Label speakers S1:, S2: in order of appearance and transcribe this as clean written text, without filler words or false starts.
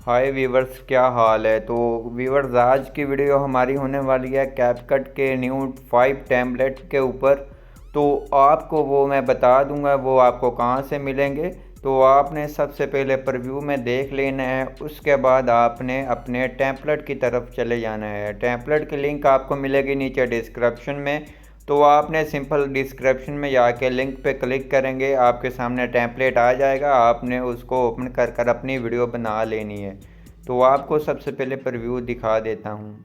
S1: हाय viewers, क्या हाल है। तो वीवर्स, आज की वीडियो हमारी होने वाली है कैपकट के न्यू 5 टेम्पलेट के ऊपर। तो आपको वो मैं बता दूंगा वो आपको कहाँ से मिलेंगे। तो आपने सबसे पहले प्रीव्यू में देख लेना है, उसके बाद आपने अपने टेम्पलेट की तरफ चले जाना है। टेम्पलेट की लिंक आपको मिलेगी नीचे डिस्क्रिप्शन में। तो आपने सिंपल डिस्क्रिप्शन में जाके लिंक पे क्लिक करेंगे, आपके सामने टेम्पलेट आ जाएगा। आपने उसको ओपन कर कर अपनी वीडियो बना लेनी है। तो आपको सबसे पहले प्रीव्यू दिखा देता हूँ।